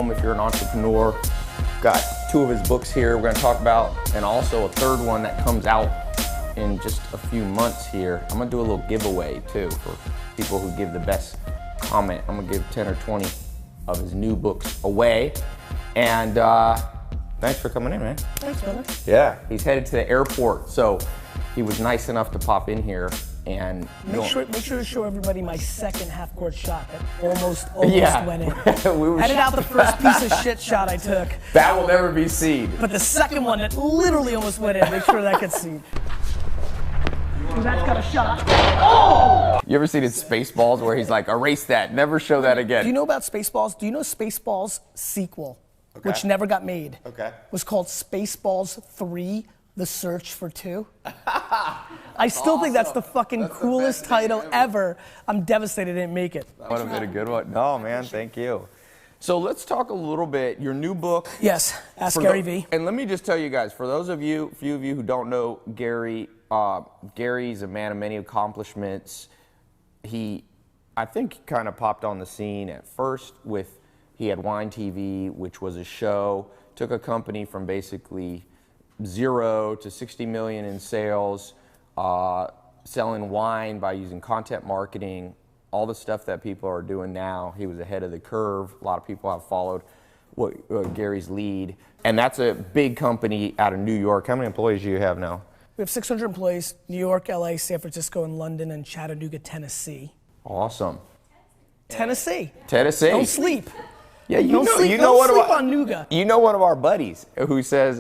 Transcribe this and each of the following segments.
home if you're an entrepreneur. Got 2 of his books here we're going to talk about, and also a 3rd one that comes out in just a few months here. I'm going to do a little giveaway too for people who give the best comment. I'm going to give 10 or 20 of his new books away. And thanks for coming in, man. Thanks, brother. Yeah, he's headed to the airport, so he was nice enough to pop in here and make sure to show everybody my second half-court shot that almost went in. Edit out the first piece of shit shot I took. That will never be seen. But the second one that literally almost went in, make sure that gets seen. That's got a shot. Oh! You ever seen his Spaceballs where he's like, erase that, never show that again? Do you know about Spaceballs? Do you know Spaceballs sequel, which never got made, was called Spaceballs 3, The Search for 2? I still think that's the fucking coolest title ever. I'm devastated I didn't make it. That would have been a good one. No, man, thank you. So let's talk a little bit, your new book. Yes, Ask Gary V. And let me just tell you guys, for those of you, few of you who don't know Gary, Gary's a man of many accomplishments. He, I think, kind of popped on the scene at first with, he had Wine TV, which was a show, took a company from basically 0 to 60 million in sales, selling wine by using content marketing, all the stuff that people are doing now. He was ahead of the curve. A lot of people have followed Gary's lead. And that's a big company out of New York. How many employees do you have now? We have 600 employees, New York, LA, San Francisco, and London, and Chattanooga, Tennessee. Awesome. Tennessee. Tennessee. Don't sleep. Yeah, you don't know, sleep, you know don't one sleep on Nougat. You know one of our buddies who says,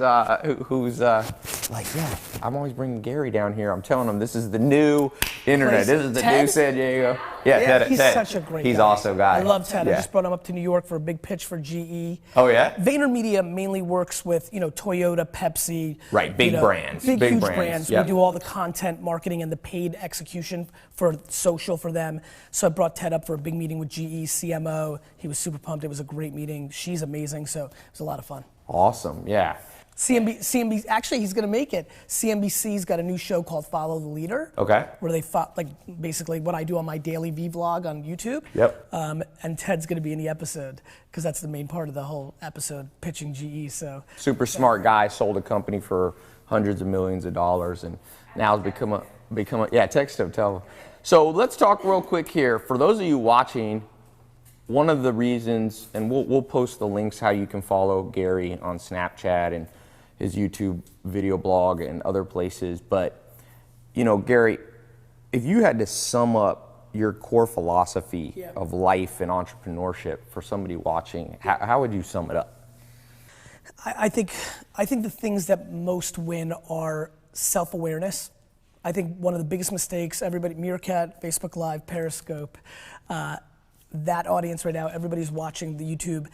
who's like, yeah, I'm always bringing Gary down here. I'm telling him this is the new internet. This is the new San Diego. Yeah, he's Ted. such a great guy. He's also a guy. I love Ted. Yeah. I just brought him up to New York for a big pitch for GE. Oh yeah. VaynerMedia mainly works with Toyota, Pepsi. Right, big brands. Big huge brands. Yep. We do all the content marketing and the paid execution for social for them. So I brought Ted up for a big meeting with GE CMO. He was super pumped. It was a great meeting. She's amazing, so it was a lot of fun. Awesome, yeah. CNBC, actually he's gonna make it. CNBC's got a new show called Follow the Leader. Okay. Where they like basically what I do on my daily V vlog on YouTube. Yep. And Ted's gonna be in the episode because that's the main part of the whole episode, pitching GE. So. Super smart guy, sold a company for hundreds of millions of dollars, and now has become a yeah. Text him, tell him. So let's talk real quick here. For those of you watching, one of the reasons, and we'll post the links how you can follow Gary on Snapchat and his YouTube video blog and other places. But, Gary, if you had to sum up your core philosophy of life and entrepreneurship for somebody watching, how would you sum it up? I think the things that most win are self-awareness. I think one of the biggest mistakes, everybody, Meerkat, Facebook Live, Periscope, that audience right now, everybody's watching the YouTube.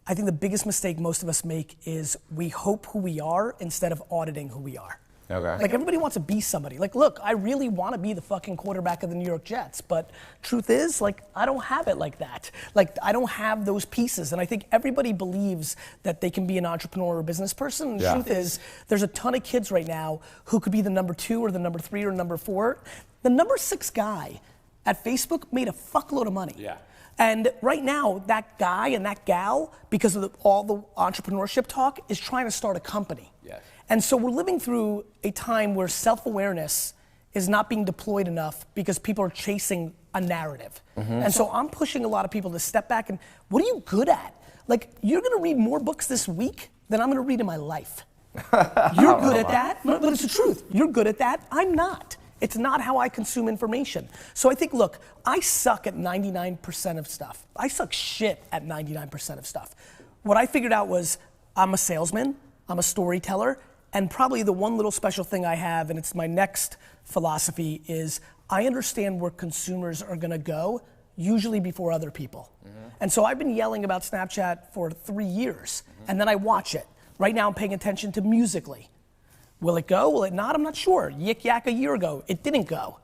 I think the biggest mistake most of us make is we hope who we are instead of auditing who we are. Okay. Like everybody wants to be somebody. Like, look, I really want to be the fucking quarterback of the New York Jets, but truth is, like, I don't have it like that. Like, I don't have those pieces. And I think everybody believes that they can be an entrepreneur or business person. And the truth is, there's a ton of kids right now who could be the number 2 or the number 3 or number 4. The number 6 guy at Facebook made a fuckload of money. Yeah. And right now, that guy and that gal, because of all the entrepreneurship talk, is trying to start a company. Yes. And so we're living through a time where self-awareness is not being deployed enough because people are chasing a narrative. Mm-hmm. And so I'm pushing a lot of people to step back and, what are you good at? Like, you're gonna read more books this week than I'm gonna read in my life. You're good at that, but it's the truth. You're good at that, I'm not. It's not how I consume information. So I think, look, I suck at 99% of stuff. I suck shit at 99% of stuff. What I figured out was I'm a salesman, I'm a storyteller, and probably the one little special thing I have, and it's my next philosophy, is I understand where consumers are gonna go, usually before other people. Mm-hmm. And so I've been yelling about Snapchat for 3 years, and then I watch it. Right now I'm paying attention to Musical.ly. Will it go? Will it not? I'm not sure. Yik Yak a year ago, it didn't go.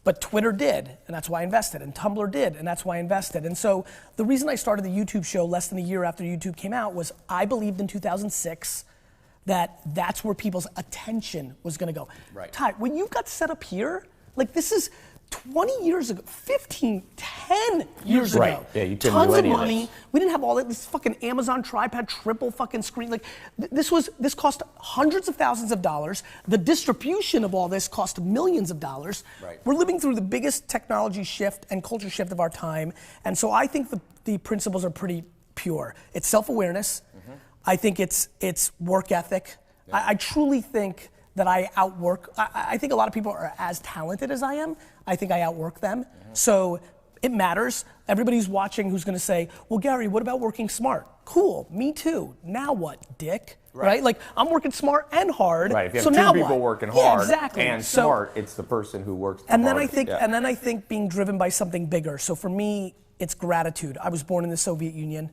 But Twitter did, and that's why I invested. And Tumblr did, and that's why I invested. And so the reason I started the YouTube show less than a year after YouTube came out was I believed in 2006 that that's where people's attention was gonna go. Right. Tai, what you've got set up here, like this is, 20 years ago, 15, 10 years Right. ago. Yeah, you couldn't tons do of any of money. this. We didn't have all that. This fucking Amazon tripod, triple fucking screen. Like this cost hundreds of thousands of dollars. The distribution of all this cost millions of dollars. Right. We're living through the biggest technology shift and culture shift of our time. And so I think the principles are pretty pure. It's self-awareness. Mm-hmm. I think it's work ethic. Yeah. I truly think that I outwork. I think a lot of people are as talented as I am. I think I outwork them. Mm-hmm. So it matters. Everybody's watching who's gonna say, well, Gary, what about working smart? Cool, me too. Now what, dick? Right? Like, I'm working smart and hard. Right, if you so have now two people what? working hard exactly. and smart, it's the person who works the and then hardest. And then I think being driven by something bigger. So for me, it's gratitude. I was born in the Soviet Union.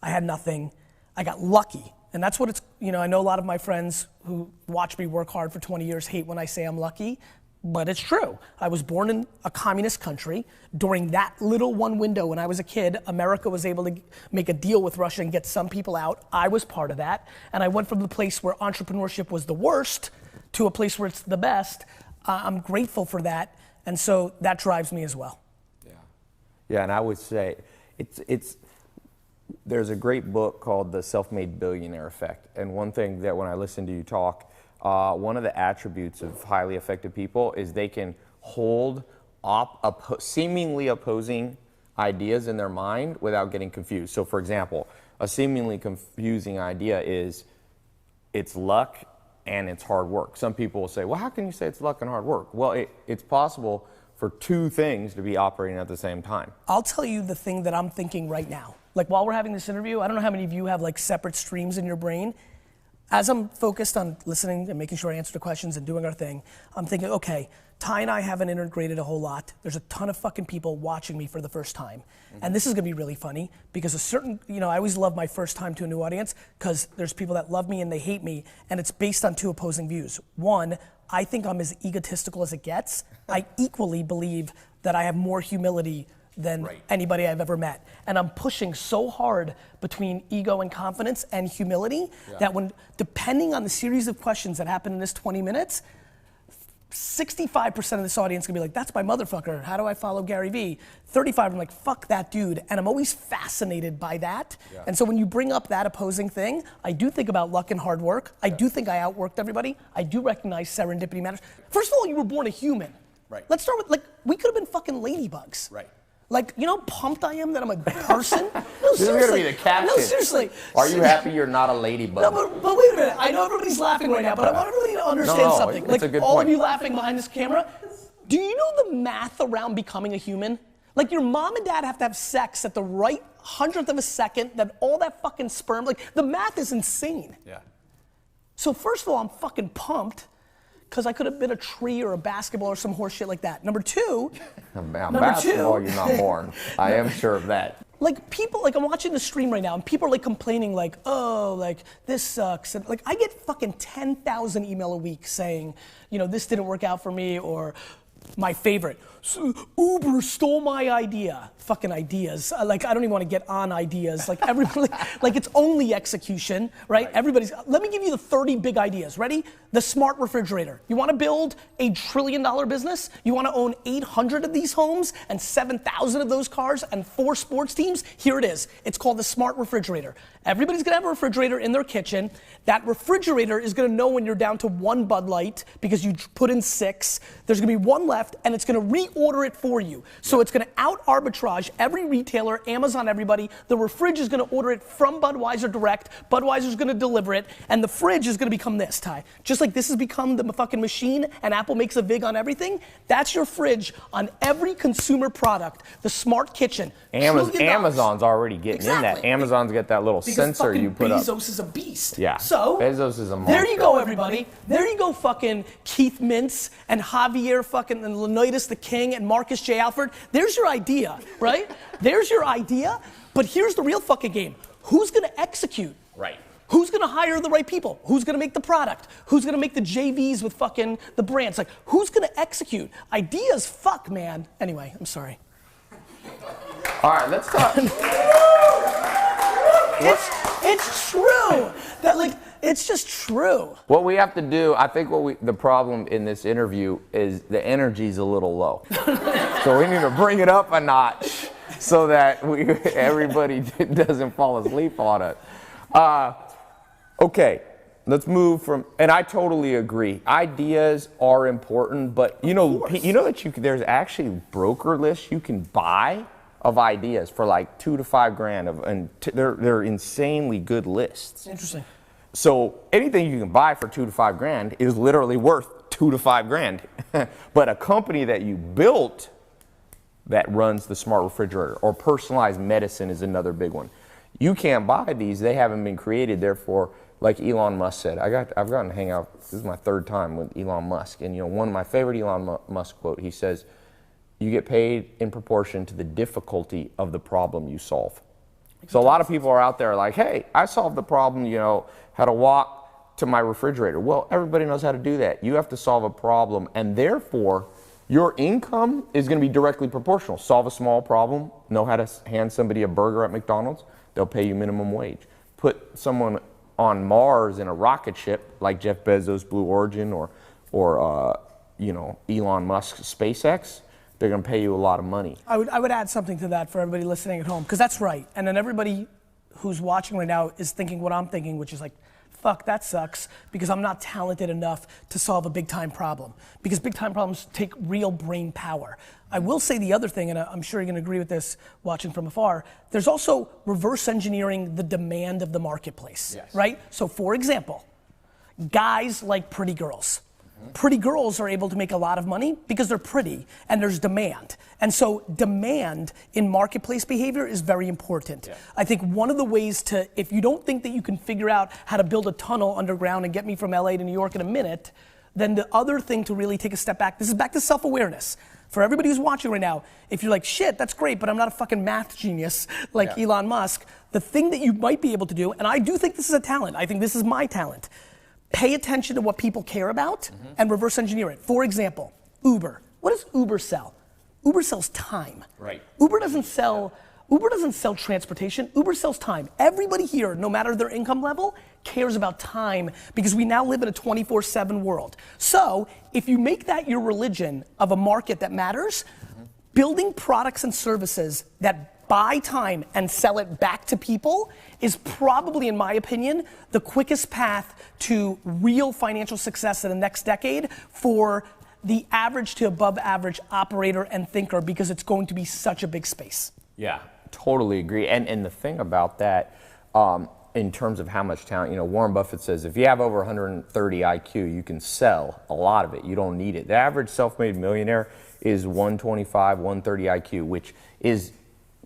I had nothing. I got lucky. And that's what it's, I know a lot of my friends who watch me work hard for 20 years hate when I say I'm lucky, but it's true. I was born in a communist country. During that little one window when I was a kid, America was able to make a deal with Russia and get some people out. I was part of that. And I went from the place where entrepreneurship was the worst to a place where it's the best. I'm grateful for that. And so that drives me as well. Yeah. Yeah, and I would say there's a great book called The Self-Made Billionaire Effect. And one thing that when I listen to you talk, one of the attributes of highly effective people is they can hold seemingly opposing ideas in their mind without getting confused. So for example, a seemingly confusing idea is it's luck and it's hard work. Some people will say, well, how can you say it's luck and hard work? Well, it's possible for two things to be operating at the same time. I'll tell you the thing that I'm thinking right now. Like while we're having this interview, I don't know how many of you have like separate streams in your brain. As I'm focused on listening and making sure I answer the questions and doing our thing, I'm thinking, okay, Tai and I haven't integrated a whole lot. There's a ton of fucking people watching me for the first time. Mm-hmm. And this is gonna be really funny because I always love my first time to a new audience because there's people that love me and they hate me, and it's based on two opposing views. One, I think I'm as egotistical as it gets. I equally believe that I have more humility than anybody I've ever met. And I'm pushing so hard between ego and confidence and humility that depending on the series of questions that happen in this 20 minutes, 65% of this audience can be like, that's my motherfucker. How do I follow Gary V? 35, I'm like, fuck that dude. And I'm always fascinated by that. Yeah. And so when you bring up that opposing thing, I do think about luck and hard work. I do think I outworked everybody. I do recognize serendipity matters. First of all, you were born a human. Right. Let's start with, we could have been fucking ladybugs. Right. Like, you know how pumped I am that I'm a person? No, this is gonna be the caption. No, seriously. Are you happy you're not a ladybug? No, but wait a minute. I know everybody's laughing right now, but I want everybody to understand something. It's a good all point. of you laughing behind this camera, do you know the math around becoming a human? Like your mom and dad have to have sex at the right 100th of a second, that all that fucking sperm, the math is insane. Yeah. So first of all, I'm fucking pumped, because I could have been a tree or a basketball or some horse shit like that. Number two. Basketball, you're not born. I am sure of that. Like people, I'm watching the stream right now and people are complaining this sucks. And I get fucking 10,000 email a week saying, this didn't work out for me, or my favorite, Uber stole my idea. Fucking ideas. I don't even want to get on ideas. Everybody, it's only execution, right? Let me give you the 30 big ideas. Ready? The smart refrigerator. You want to build $1 trillion business? You want to own 800 of these homes and 7,000 of those cars and 4 sports teams? Here it is. It's called the smart refrigerator. Everybody's gonna have a refrigerator in their kitchen. That refrigerator is gonna know when you're down to 1 Bud Light because you put in 6. There's gonna be 1 left and it's gonna reorder it for you. So it's gonna out arbitrage every retailer, Amazon, everybody. The refrige is gonna order it from Budweiser direct. Budweiser's gonna deliver it, and the fridge is gonna become this, Tai. Just like this has become the fucking machine and Apple makes a VIG on everything, that's your fridge on every consumer product. The smart kitchen. Amazon's already getting in that. Amazon's got that little sensor you put up. Bezos is a beast. Yeah. So Bezos is a monster. There you go, everybody. There you go, fucking Keith Mintz and Javier fucking and Leonidas the King and Marcus J. Alford. There's your idea, right? There's your idea. But here's the real fucking game. Who's gonna execute? Right. Who's gonna hire the right people? Who's gonna make the product? Who's gonna make the JVs with fucking the brands? Who's gonna execute? Ideas, fuck, man. Anyway, I'm sorry. All right, let's talk. It's true that It's just true. What we have to do, I think the problem in this interview is the energy's a little low. So we need to bring it up a notch so that everybody doesn't fall asleep on it. Okay, let's move from, and I totally agree. Ideas are important, but you know that there's actually broker lists you can buy of ideas for like $2 to $5 grand and they're insanely good lists. Interesting. So anything you can buy for $2 to $5 grand is literally worth $2 to $5 grand. But a company that you built that runs the smart refrigerator or personalized medicine is another big one. You can't buy these; they haven't been created. Therefore, like Elon Musk said, I've gotten to hang out. This is my third time with Elon Musk, and one of my favorite Elon Musk quote. He says, "You get paid in proportion to the difficulty of the problem you solve." So a lot of people are out there like, hey, I solved the problem, how to walk to my refrigerator. Well, everybody knows how to do that. You have to solve a problem, and therefore, your income is going to be directly proportional. Solve a small problem, know how to hand somebody a burger at McDonald's, they'll pay you minimum wage. Put someone on Mars in a rocket ship like Jeff Bezos' Blue Origin or Elon Musk's SpaceX, they're going to pay you a lot of money. I would add something to that for everybody listening at home, because that's right. And then everybody who's watching right now is thinking what I'm thinking, which is like, fuck, that sucks, because I'm not talented enough to solve a big time problem. Because big time problems take real brain power. I will say the other thing, and I'm sure you're going to agree with this watching from afar, there's also reverse engineering the demand of the marketplace, right? So for example, guys like pretty girls. Pretty girls are able to make a lot of money because they're pretty and there's demand. And so demand in marketplace behavior is very important. Yeah. I think one of the ways to, if you don't think that you can figure out how to build a tunnel underground and get me from LA to New York in a minute, then the other thing to really take a step back, this is back to self-awareness. For everybody who's watching right now, if you're like, shit, that's great, but I'm not a fucking math genius like Elon Musk, the thing that you might be able to do, and I do think this is a talent, I think this is my talent, pay attention to what people care about and reverse engineer it. For example, Uber. What does Uber sell? Uber sells time. Right. Uber doesn't sell transportation. Uber sells time. Everybody here, no matter their income level, cares about time because we now live in a 24/7 world. So if you make that your religion of a market that matters, building products and services that buy time and sell it back to people is probably, in my opinion, the quickest path to real financial success in the next decade for the average to above average operator and thinker, because it's going to be such a big space. Yeah, totally agree. And the thing about that, in terms of how much talent, Warren Buffett says if you have over 130 IQ, you can sell a lot of it. You don't need it. The average self-made millionaire is 125, 130 IQ, which is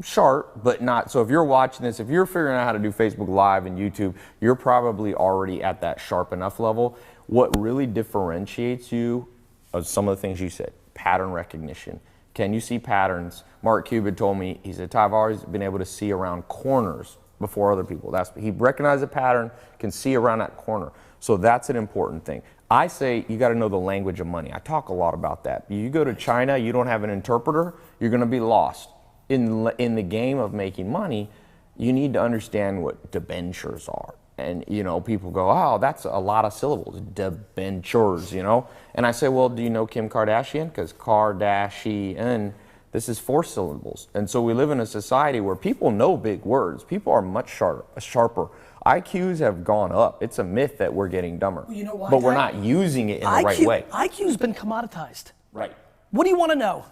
sharp, but not. So if you're watching this, if you're figuring out how to do Facebook Live and YouTube, you're probably already at that sharp enough level. What really differentiates you are some of the things you said. Pattern recognition. Can you see patterns? Mark Cuban told me, he said, I've always been able to see around corners before other people. He recognized a pattern, can see around that corner. So that's an important thing. I say you got to know the language of money. I talk a lot about that. You go to China, you don't have an interpreter, you're going to be lost. In the game of making money, you need to understand what debentures are. And, people go, oh, that's a lot of syllables, debentures, And I say, well, do you know Kim Kardashian? Because Kardashian, this is 4 syllables. And so we live in a society where people know big words. People are much sharper. IQs have gone up. It's a myth that we're getting dumber. You know why? But we're not using it in the right way. IQ's been commoditized. Right. What do you want to know?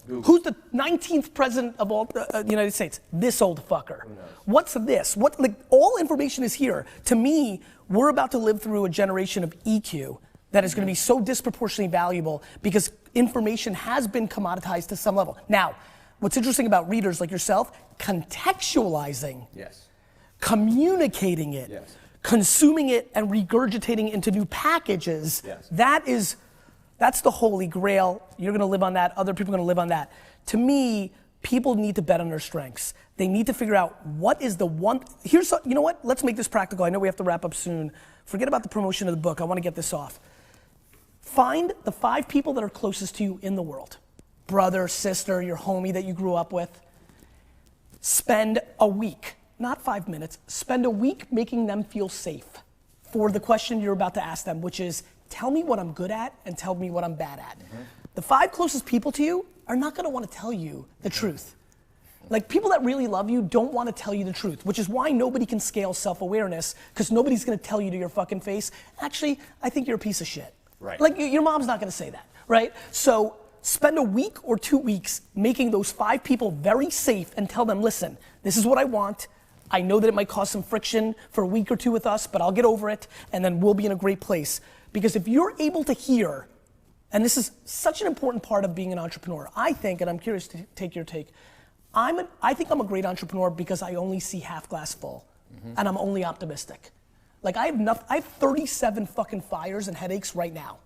Who's the 19th president of all the United States? This old fucker. What's this? All information is here. To me, we're about to live through a generation of EQ that is going to be so disproportionately valuable because information has been commoditized to some level. Now, what's interesting about readers like yourself, contextualizing, communicating it, consuming it, and regurgitating into new packages, that's the holy grail. You're gonna live on that, other people are gonna live on that. To me, people need to bet on their strengths. They need to figure out what is the one, you know what, let's make this practical. I know we have to wrap up soon. Forget about the promotion of the book, I wanna get this off. Find the 5 people that are closest to you in the world. Brother, sister, your homie that you grew up with. Spend a week, not 5 minutes, spend a week making them feel safe. for the question you're about to ask them, which is, tell me what I'm good at and tell me what I'm bad at. The 5 closest people to you are not gonna wanna tell you the truth. Like, people that really love you don't wanna tell you the truth, which is why nobody can scale self-awareness, because nobody's gonna tell you to your fucking face, actually, I think you're a piece of shit. Right. Like, your mom's not gonna say that, right? So, spend a week or 2 weeks making those 5 people very safe and tell them, listen, this is what I want. I know that it might cause some friction for a week or 2 with us, but I'll get over it, and then we'll be in a great place. Because if you're able to hear, and this is such an important part of being an entrepreneur, I think, and I'm curious to take your take, I think I'm a great entrepreneur because I only see half glass full, and I'm only optimistic. Like, I have 37 fucking fires and headaches right now.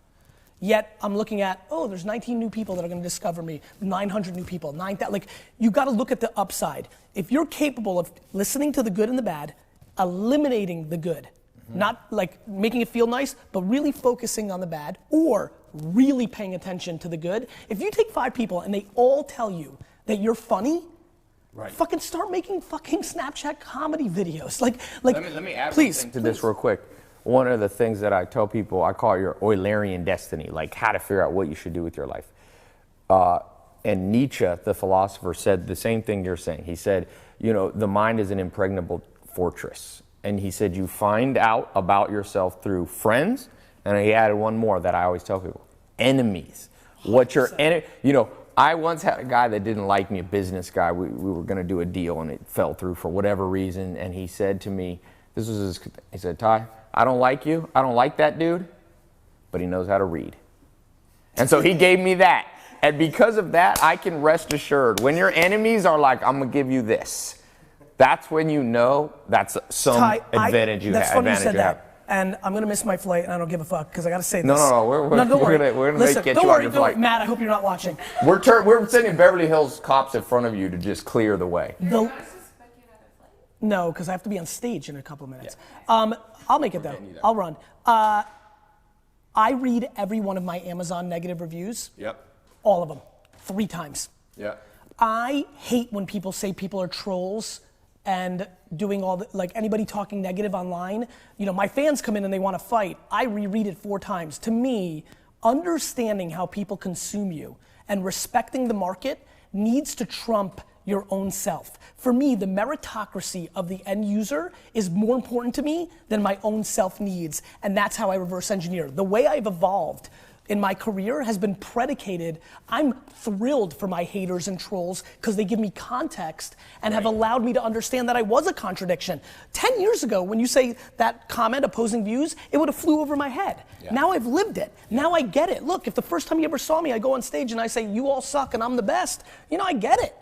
Yet I'm looking at, oh, there's 19 new people that are gonna discover me, 900 new people, 9,000, like, you gotta look at the upside. If you're capable of listening to the good and the bad, eliminating the good, not like making it feel nice, but really focusing on the bad, or really paying attention to the good. If you take 5 people and they all tell you that you're funny, fucking start making fucking Snapchat comedy videos. Like, let me add please, something to this real quick. One of the things that I tell people, I call it your Eulerian destiny, like how to figure out what you should do with your life. And Nietzsche, the philosopher, said the same thing you're saying. He said, you know, the mind is an impregnable fortress. And he said, you find out about yourself through friends. And he added one more that I always tell people, enemies. What your enemy, you know, I once had a guy that didn't like me, a business guy. We were going to do a deal and it fell through for whatever reason. And he said to me, he said, Tai, I don't like you. I don't like that dude, but he knows how to read. And so he gave me that. And because of that, I can rest assured when your enemies are like, I'm going to give you this. That's when you know that's some Tai, advantage you have. That's funny you said that. And I'm gonna miss my flight, and I don't give a fuck because I gotta say this. No, we're gonna Listen, get don't you worry, on your don't worry. flight. Matt, I hope you're not watching. We're sending Beverly Hills cops in front of you to just clear the way. No, because I have to be on stage in a couple of minutes. Yeah. I'll make it though. I'll run. I read every one of my Amazon negative reviews. Yep. All of them, 3 times. Yeah. I hate when people say people are trolls and doing all the, like anybody talking negative online. You know, my fans come in and they want to fight. I reread it 4 times. To me, understanding how people consume you and respecting the market needs to trump your own self. For me, the meritocracy of the end user is more important to me than my own self needs. And that's how I reverse engineer. The way I've evolved in my career has been predicated. I'm thrilled for my haters and trolls because they give me context and have allowed me to understand that I was a contradiction. 10 years ago, when you say that comment, opposing views, it would have flew over my head. Yeah. Now I've lived it. Yeah. Now I get it. Look, if the first time you ever saw me, I go on stage and I say, you all suck and I'm the best, you know, I get it.